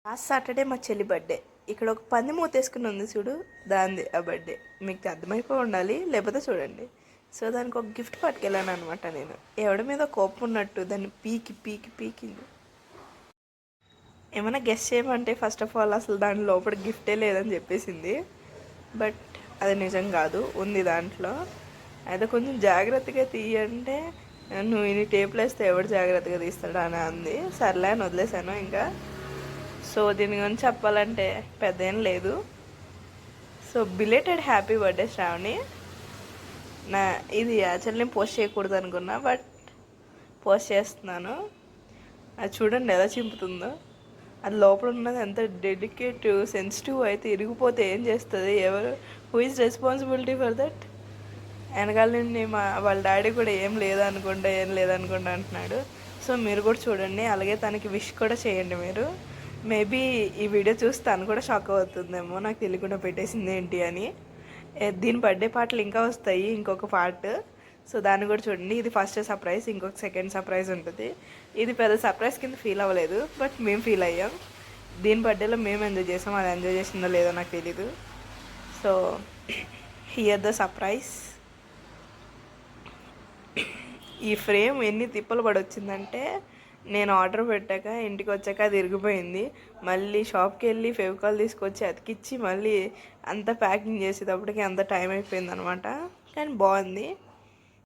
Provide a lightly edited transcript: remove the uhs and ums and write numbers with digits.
Last Saturday మా చెల్లి birthday. ఇక్కడ ఒక పంది మూతేసుకుని ఉంది చూడు, దాంది ఆ బర్త్డే. మీకు అర్థమైపోయి ఉండాలి, లేకపోతే చూడండి. సో దానికి ఒక గిఫ్ట్ పట్టుకెళ్ళాను అనమాట నేను. ఎవడి మీద కోపం ఉన్నట్టు దాన్ని పీకి పీకి పీకింది. ఏమైనా గెస్ట్ చేయమంటే ఫస్ట్ ఆఫ్ ఆల్ అసలు దాని లోపల గిఫ్టే లేదని చెప్పేసింది. బట్ అది నిజం కాదు, ఉంది దాంట్లో. అయితే కొంచెం జాగ్రత్తగా తీయంటే నువ్వు ఇన్ని టేపులు వేస్తే ఎవడు జాగ్రత్తగా తీస్తాడా అని అంది. సర్లే అని వదిలేశాను ఇంకా. సో దీని గురించి చెప్పాలంటే పెద్ద ఏం లేదు. So belated happy birthday Shravani. ఇది యాక్చువల్లీ నేను పోస్ట్ చేయకూడదు అనుకున్నా, బట్ పోస్ట్ చేస్తున్నాను. అది చూడండి ఎలా చింపుతుందో. అది లోపల ఉన్నది ఎంత డెడికేట్ సెన్సిటివ్ అయితే ఇరిగిపోతే ఏం చేస్తుంది, ఎవరు who is responsibility for that. వెనకాల నుండి వాళ్ళ డాడీ కూడా ఏం లేదనుకుంటా అంటున్నాడు. సో మీరు కూడా చూడండి, అలాగే తనకి విష్ కూడా చేయండి మీరు. మేబీ ఈ వీడియో చూసి తను కూడా షాక్ అవుతుందేమో, నాకు తెలియకుండా పెట్టేసింది ఏంటి అని. దీని బర్త్డే పాటలు ఇంకా వస్తాయి, ఇంకొక పార్ట్. సో దాన్ని కూడా చూడండి. ఇది ఫస్ట్ సర్ప్రైజ్, ఇంకొక సెకండ్ సర్ప్రైజ్ ఉంటుంది. ఇది పెద్ద సర్ప్రైజ్ కింద ఫీల్ అవ్వలేదు, బట్ మేము ఫీల్ అయ్యాం. దీని బర్త్డేలో మేము ఎంజాయ్ చేసాం, అది ఎంజాయ్ చేసిందో లేదో నాకు తెలీదు. So here the surprise. ఈ ఫ్రేమ్ ఎన్ని తిప్పలు పడి వచ్చిందంటే, నేను ఆర్డర్ పెట్టాక ఇంటికి వచ్చాక అది ఇరిగిపోయింది. మళ్ళీ షాప్కి వెళ్ళి ఫెవికాల్ తీసుకొచ్చి అతికిచ్చి మళ్ళీ అంతా ప్యాకింగ్ చేసేటప్పటికి అంత టైం అయిపోయింది అనమాట. కానీ బాగుంది.